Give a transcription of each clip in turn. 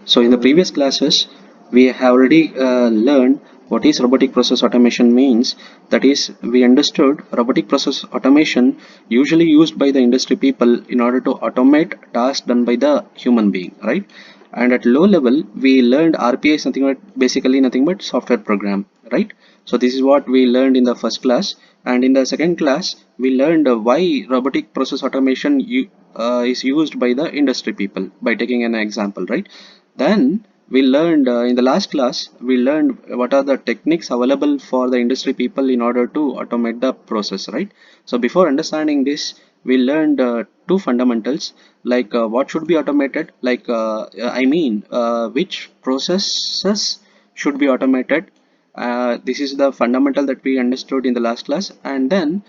So in the previous classes, we have already learned what is robotic process automation means. That is, we understood robotic process automation usually used by the industry people in order to automate tasks done by the human being, right? And at low level, we learned RPA is nothing but basically nothing but software program, right? So this is what we learned in the first class, and in the second class, we learned why robotic process automation is used by the industry people by taking an example, right? Then we learned in the last class, we learned what are the techniques available for the industry people in order to automate the process, right? So before understanding this, we learned two fundamentals, like what should be automated, like which processes should be automated. This is the fundamental that we understood in the last class, and then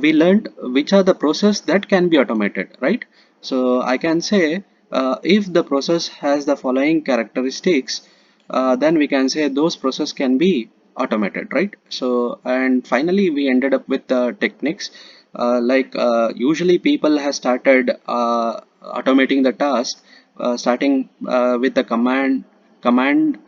we learned which are the process that can be automated, right? So I can say if the process has the following characteristics, then we can say those process can be automated, right? So, and finally we ended up with the techniques, usually people have started automating the task, starting with the command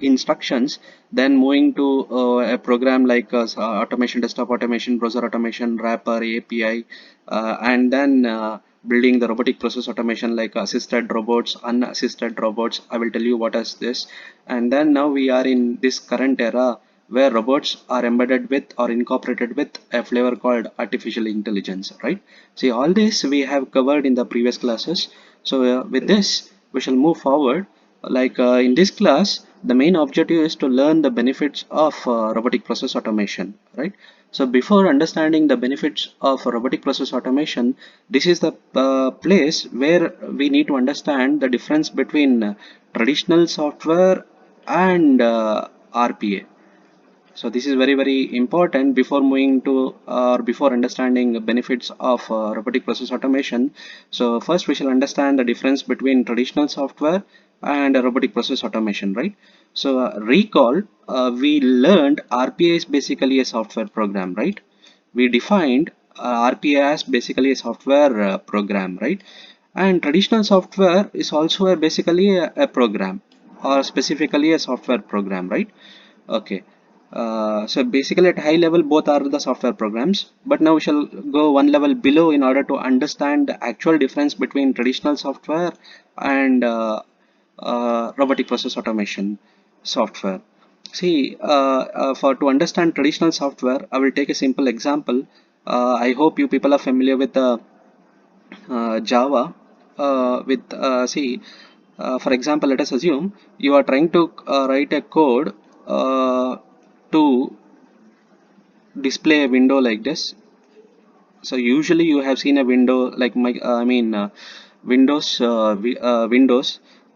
instructions, then moving to a program like automation, desktop automation, browser automation, wrapper, API, and then building the robotic process automation like assisted robots, unassisted robots. I will tell you what is this. And then now we are in this current era where robots are embedded with or incorporated with a flavor called artificial intelligence, right? See, all this we have covered in the previous classes. So with this we shall move forward. In this class, the main objective is to learn the benefits of robotic process automation, right? So before understanding the benefits of robotic process automation, this is the place where we need to understand the difference between traditional software and RPA. So this is very important before moving to or before understanding the benefits of robotic process automation. So first we shall understand the difference between traditional software and robotic process automation, right? So recall, we learned RPA is basically a software program, right? We defined RPA as basically a software program, right? And traditional software is also basically a program, or specifically a software program, right? Okay. So basically at high level both are the software programs, but now we shall go one level below in order to understand the actual difference between traditional software and robotic process automation software. See, for to understand traditional software, I will take a simple example. I hope you people are familiar with Java. For example, let us assume you are trying to write a code to display a window like this. So usually you have seen a window like Windows.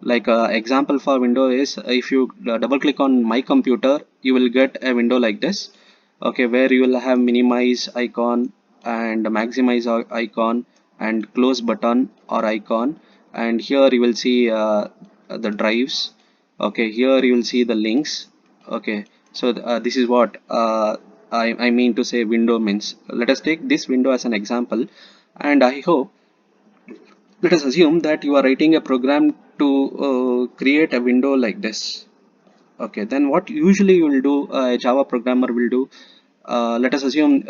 Example for window is, if you double click on my computer, you will get a window like this. Okay, where you will have minimize icon and maximize icon and close button or icon, and here you will see the drives. Okay, here you will see the links. Okay, so this is what I mean to say window means. Let us take this window as an example, and I hope, let us assume that you are writing a program to create a window like this. Okay, then what usually you will do, a Java programmer will do, let us assume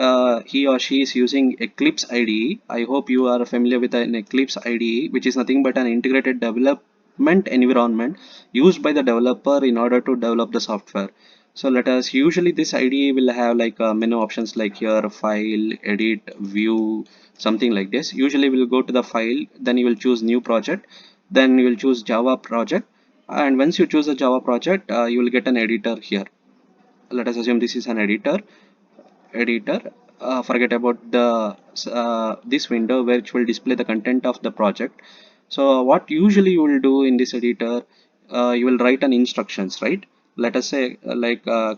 he or she is using Eclipse IDE. I hope you are familiar with an Eclipse IDE, which is nothing but an integrated development environment used by the developer in order to develop the software. So let us, usually this IDE will have like menu options like here, file, edit, view, something like this. Usually we'll go to the file, then you will choose new project, then you will choose Java project, and once you choose a Java project, you will get an editor here. Let us assume this is an editor. Forget about the this window which will display the content of the project. So what usually you will do in this editor, you will write an instructions, right? Let us say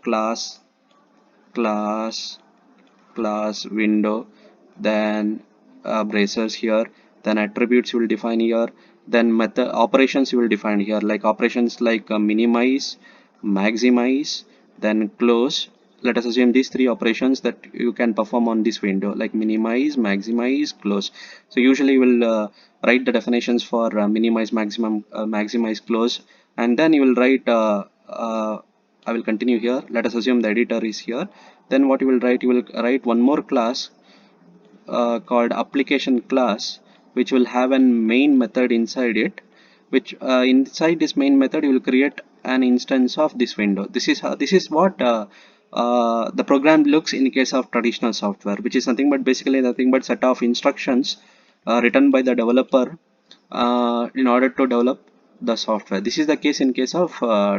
class class window, then bracers here, then attributes you will define here, then method operations you will define here, like operations like minimize, maximize, then close. let us assume these three operations that you can perform on this window, like minimize, maximize, close. So usually you will write the definitions for minimize, maximum, maximize, close, and then you will write I will continue here. Let us assume the editor is here. Then what you will write, you will write one more class called application class, which will have a main method inside it, which inside this main method you will create an instance of this window. This is what the program looks in case of traditional software, which is nothing but basically nothing but set of instructions written by the developer in order to develop the software. This is the case in case of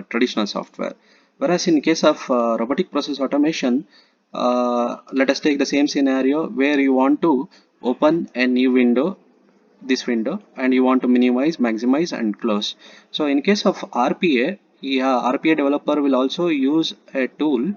traditional software. Whereas in case of robotic process automation, let us take the same scenario where you want to open a new window, this window, and you want to minimize, maximize, and close. So in case of RPA, yeah, RPA developer will also use a tool.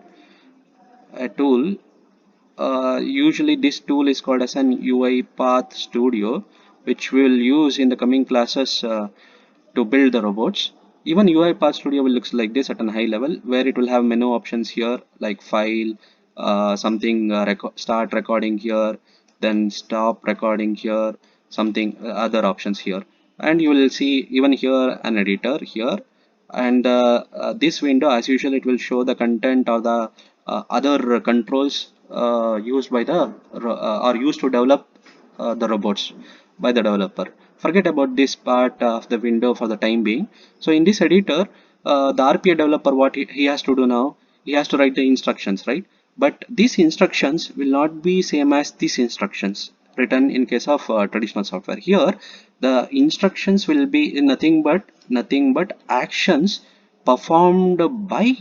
Usually this tool is called as an UiPath Studio, which we will use in the coming classes to build the robots. Even UiPath Studio will look like this at a high level, where it will have menu options here like file, something start recording here, then stop recording here, something other options here, and you will see even here an editor here. And this window, as usual, it will show the content or the other controls used by the or used to develop the robots by the developer. Forget about this part of the window for the time being. So in this editor, the RPA developer, what he has to do now, he has to write the instructions, right? But these instructions will not be same as these instructions written in case of traditional software. Here the instructions will be nothing but actions performed by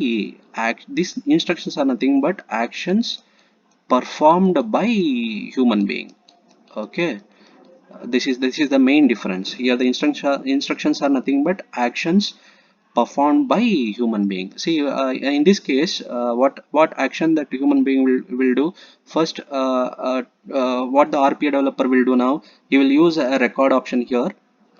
these instructions are nothing but actions performed by human being. Okay, this is the main difference here. The instructions are nothing but actions performed by human being. See, in this case, what action that human being will do first, what the RPA developer will do now, he will use a record option here.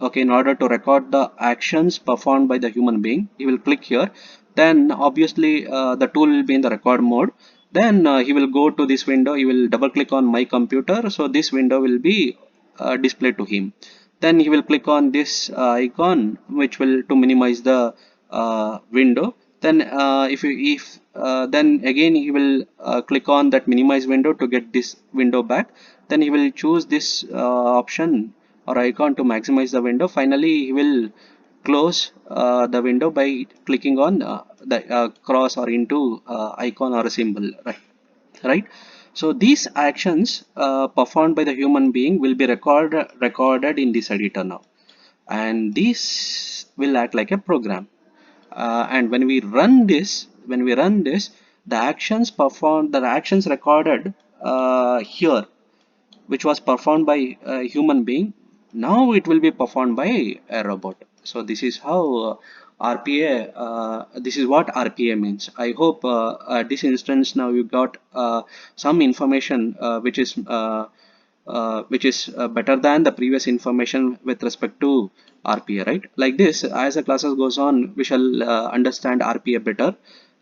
Okay, in order to record the actions performed by the human being, he will click here. Then obviously the tool will be in the record mode. Then he will go to this window, he will double click on my computer, so this window will be displayed to him. Then he will click on this icon, which will to minimize the window. Then then again he will click on that minimize window to get this window back. Then he will choose this option or icon to maximize the window. Finally he will close the window by clicking on the cross or into icon or a symbol, right? So these actions performed by the human being will be recorded in this editor now, and this will act like a program. And when we run this, the actions recorded here, which was performed by a human being, now it will be performed by a robot. So this is how RPA, this is what RPA means. I hope at this instance now you got some information which is better than the previous information with respect to RPA, right? Like this, as the classes goes on, we shall understand RPA better.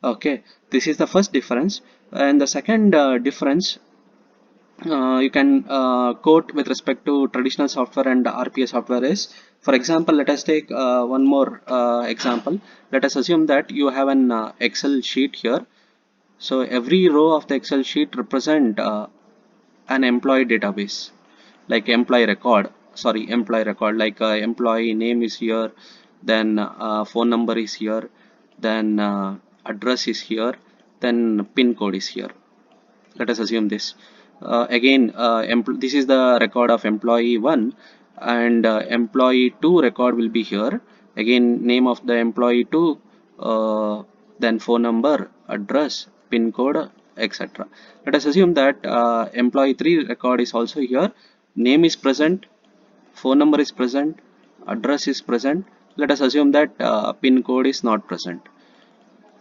Okay, this is the first difference. And the second difference you can quote with respect to traditional software and RPA software is, for example, let us take one more example. Let us assume that you have an Excel sheet here. So every row of the Excel sheet represent an employee database, like employee record, like employee name is here, then phone number is here, then address is here, then pin code is here. Let us assume this. Again, this is the record of employee 1, and employee 2 record will be here. Again, name of the employee 2, then phone number, address, pin code, etc. Let us assume that employee 3 record is also here. Name is present, phone number is present, address is present. Let us assume that pin code is not present,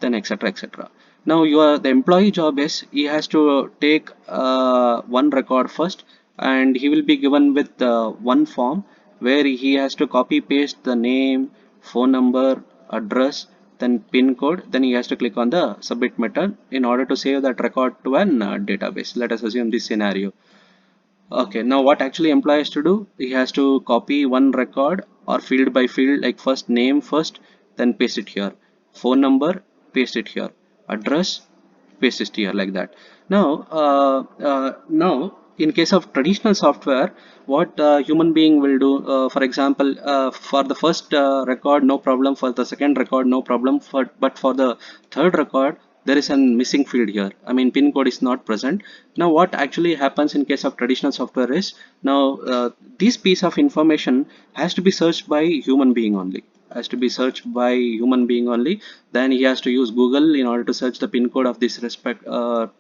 then etc, etc. Now the employee job is, he has to take one record first, and he will be given with one form where he has to copy paste the name, phone number, address, then pin code, then he has to click on the submit button in order to save that record to an database. Let us assume this scenario. Okay, now what actually employee has to do? He has to copy one record or field by field, like first name first, then paste it here. Phone number, paste it here. Address, paste it here, like that. Now, in case of traditional software, what human being will do, for example, for the first record, no problem. For the second record, no problem. But for the third record, there is a missing field here. I mean, pin code is not present. Now what actually happens in case of traditional software is, now this piece of information has to be searched by human being only, then he has to use Google in order to search the pin code of this respective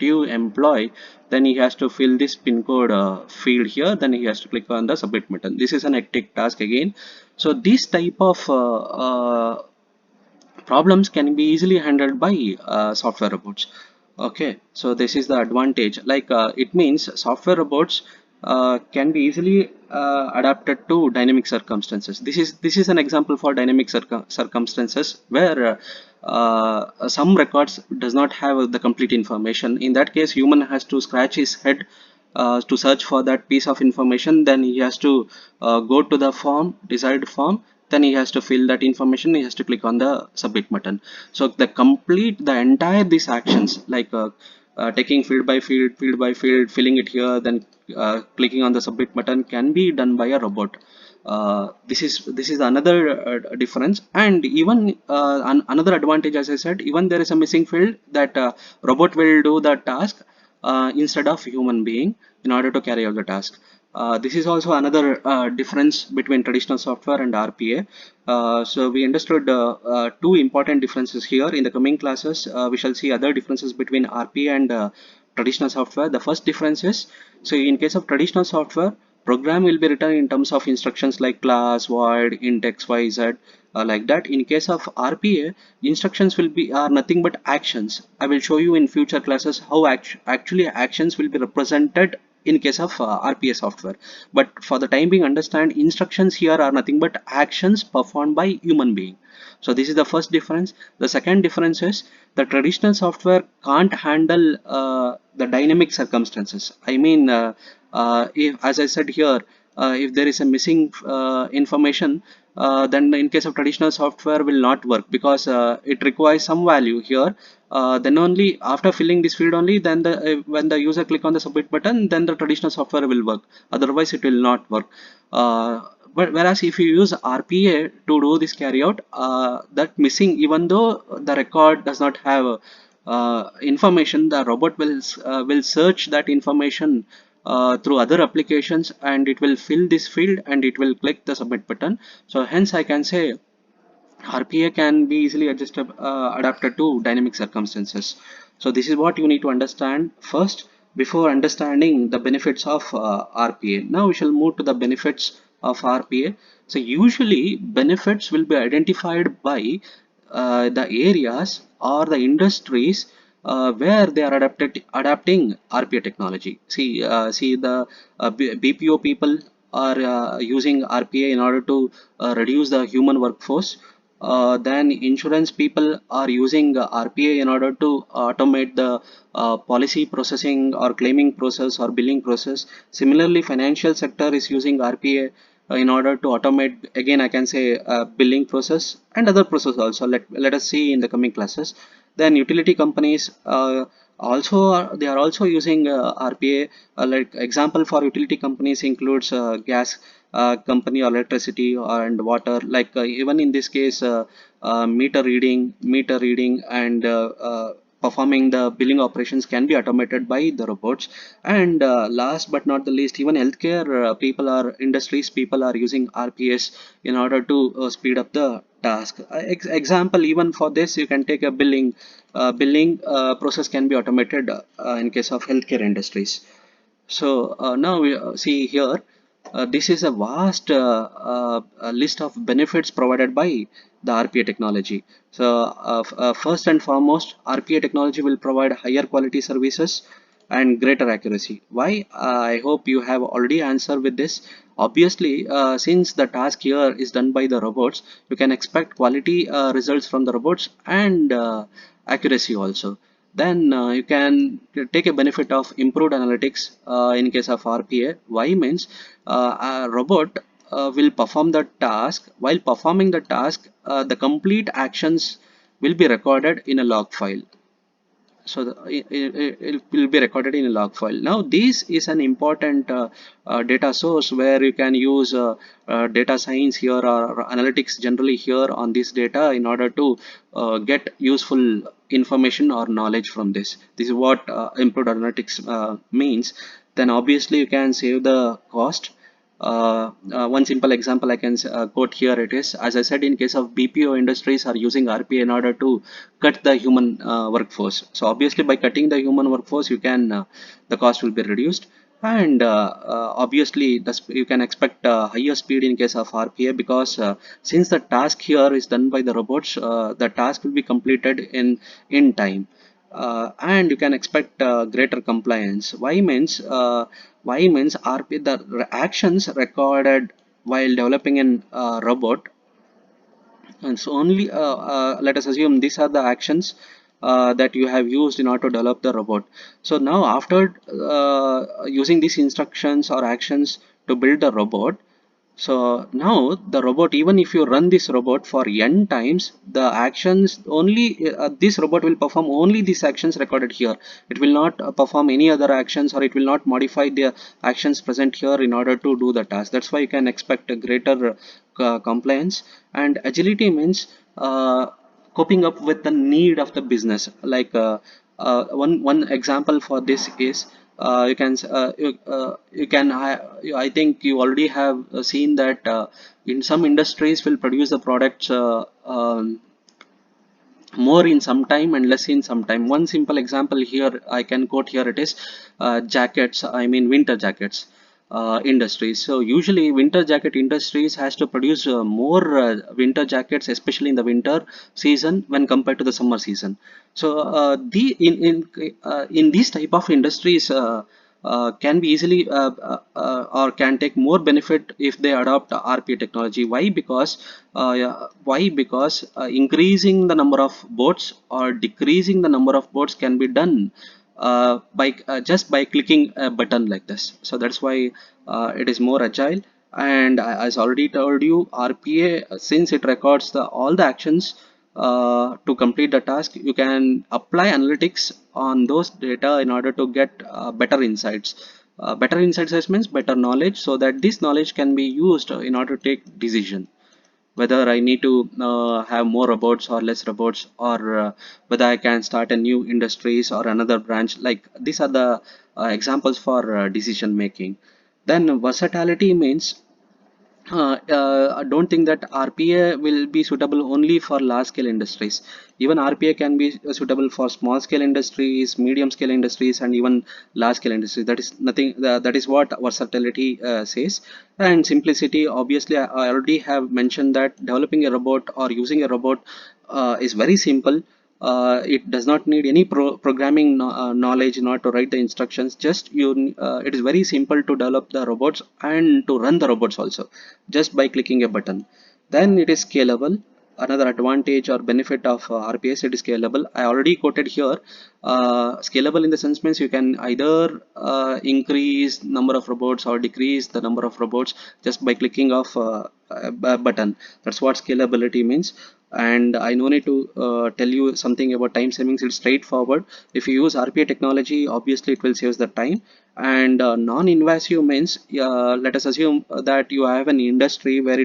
employee. Then he has to fill this pin code field here, then he has to click on the submit button. This is an hectic task again. So this type of problems can be easily handled by software robots. Okay, so this is the advantage, like it means software robots can be easily adapted to dynamic circumstances. This is an example for dynamic circumstances where some records does not have the complete information. In that case, human has to scratch his head to search for that piece of information. Then he has to go to the desired form, then he has to fill that information, he has to click on the submit button. So the entire these actions, like taking field by field, filling it here, then clicking on the submit button, can be done by a robot. This is another difference. And even another advantage, as I said, even there is a missing field, that robot will do the task instead of human being in order to carry out the task. This is also another difference between traditional software and RPA. So we understood two important differences here. In the coming classes, we shall see other differences between RPA and traditional software. The first difference is, so in case of traditional software, program will be written in terms of instructions like class, void, int x, y, z, like that. In case of RPA, instructions will be are nothing but actions. I will show you in future classes how actually actions will be represented in case of RPA software. But for the time being, understand instructions here are nothing but actions performed by human being. So this is the first difference. The second difference is, the traditional software can't handle the dynamic circumstances. I mean, if, as I said here, if there is a missing information, then in case of traditional software will not work, because it requires some value here. Then only after filling this field only, then when the user click on the submit button, then the traditional software will work. Otherwise it will not work. But whereas if you use RPA to do this carry out, that missing, even though the record does not have information, the robot will search that information through other applications, and it will fill this field and it will click the submit button. So hence I can say RPA can be easily adapted to dynamic circumstances. So this is what you need to understand first before understanding the benefits of RPA. Now we shall move to the benefits of RPA. So usually benefits will be identified by the areas or the industries where they are adapting RPA technology. See the BPO people are using RPA in order to reduce the human workforce. Then insurance people are using RPA in order to automate the policy processing or claiming process or billing process. Similarly, financial sector is using RPA in order to automate, again I can say, billing process and other process also. Let us see in the coming classes. Then utility companies they are also using RPA. Like example for utility companies includes gas company, or electricity and water. Like even in this case, meter reading and performing the billing operations can be automated by the robots. And last but not the least, even healthcare industries people are using RPS in order to speed up the task. Example, even for this you can take a billing process can be automated in case of healthcare industries. So now we see here, this is a vast list of benefits provided by the RPA technology. So first and foremost, RPA technology will provide higher quality services and greater accuracy. Why? I hope you have already answered with this. Obviously, since the task here is done by the robots, you can expect quality results from the robots and accuracy also. Then you can take a benefit of improved analytics in case of RPA. Why means a robot will perform the task. While performing the task, the complete actions will be recorded in a log file. So it will be recorded in a log file. Now this is an important data source where you can use data science here or analytics generally here on this data in order to get useful information or knowledge from this is what improved analytics means. Then obviously you can save the cost. One simple example I can quote here, it is, as I said, in case of BPO industries are using RPA in order to cut the human workforce. So obviously by cutting the human workforce, you can the cost will be reduced. And obviously you can expect higher speed in case of RPA, because since the task here is done by the robots, the task will be completed in time. And you can expect greater compliance. Why means RP, the actions recorded while developing an robot, and so only let us assume these are the actions that you have used in order to develop the robot. So now after using these instructions or actions to build the robot, so now the robot, even if you run this robot for n times, the actions only this robot will perform only these actions recorded here. It will not perform any other actions, or it will not modify the actions present here in order to do the task. That's why you can expect a greater compliance. And agility means coping up with the need of the business. Like one example for this is, you can I think you already have seen that in some industries will produce the products more in some time and less in some time. One simple example here I can quote here, it is jackets, I mean winter jackets industries. So usually winter jacket industries has to produce more winter jackets, especially in the winter season when compared to the summer season. So the in these type of industries can be easily or can take more benefit if they adopt RPA technology. Why? Because yeah, why? Because increasing the number of boats or decreasing the number of boats can be done by just by clicking a button like this. So that's why it is more agile. And as already told you, RPA, since it records all the actions to complete the task, you can apply analytics on those data in order to get better insights. Better insights means better knowledge, so that this knowledge can be used in order to take decision whether I need to have more robots or less robots, or whether I can start a new industries or another branch. Like these are the examples for decision making. Then versatility means I don't think that RPA will be suitable only for large scale industries. Even RPA can be suitable for small scale industries, medium scale industries, and even large scale industries. That is nothing. That is what versatility says. And simplicity. Obviously, I already have mentioned that developing a robot or using a robot is very simple. It does not need any programming knowledge in order to write the instructions. Just it is very simple to develop the robots and to run the robots also, just by clicking a button. Then it is scalable. Another advantage or benefit of RPS, it is scalable. I already quoted here. Scalable in the sense means you can either increase number of robots or decrease the number of robots just by clicking of a button. That's what scalability means. And I no need to tell you something about time savings. It's straightforward. If you use RPA technology, obviously it will save the time. And non-invasive means, let us assume that you have an industry where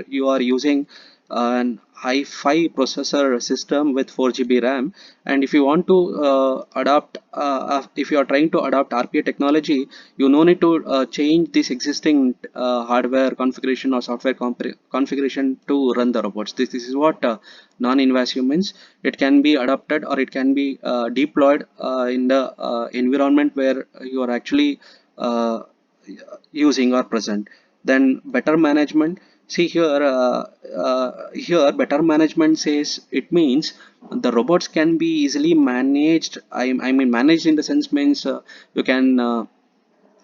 you are using an i5 processor system with 4 GB RAM, and if you want to if you are trying to adopt RPA technology, you no need to change this existing hardware configuration or software configuration to run the robots. This is what non-invasive means. It can be adapted or it can be deployed in the environment where you are actually uh, using or present. Then better management. See here, here better management says it means the robots can be easily managed. I mean managed in the sense means you can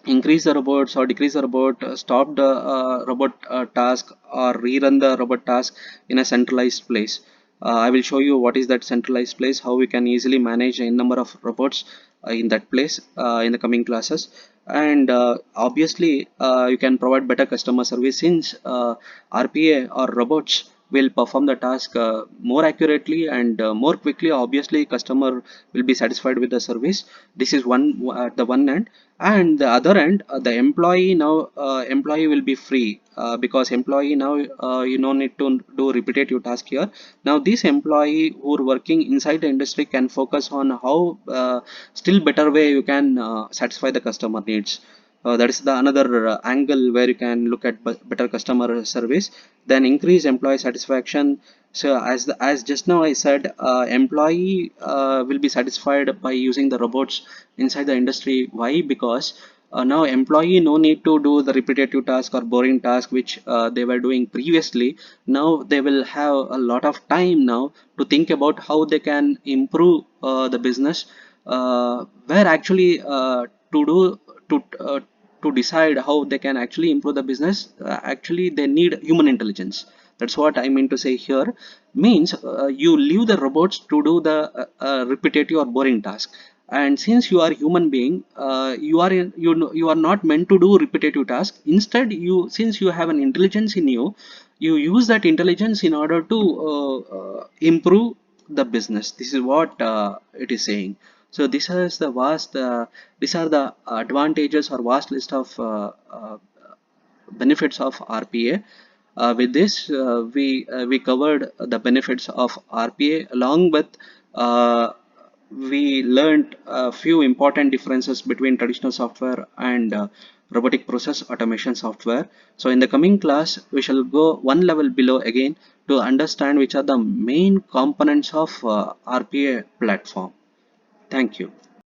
increase the robots or decrease the robot, stop the robot task, or rerun the robot task in a centralized place. I will show you what is that centralized place, how we can easily manage a number of robots in that place in the coming classes. And obviously you can provide better customer service, since RPA or robots will perform the task more accurately and more quickly. Obviously customer will be satisfied with the service. This is one at the one end. And the other end, the employee now, employee will be free, because employee now, you no need to do repetitive task here. Now this employee who are working inside the industry can focus on how still better way you can satisfy the customer needs. That is the another angle where you can look at better customer service, then increase employee satisfaction. So as just now I said, employee will be satisfied by using the robots inside the industry. Why? Because now employee no need to do the repetitive task or boring task which they were doing previously. Now they will have a lot of time now to think about how they can improve the business, where actually to do to decide how they can actually improve the business. Actually they need human intelligence. That's what I mean to say here. Means you leave the robots to do the repetitive or boring task, and since you are human being, you are you are not meant to do repetitive task. Instead, you, since you have an intelligence in you, you use that intelligence in order to improve the business. This is what it is saying. So this is the vast these are the advantages or vast list of benefits of RPA. With this, we covered the benefits of RPA, along with uh, we learned a few important differences between traditional software and robotic process automation software. So in the coming class, we shall go one level below again to understand which are the main components of RPA platform. Thank you.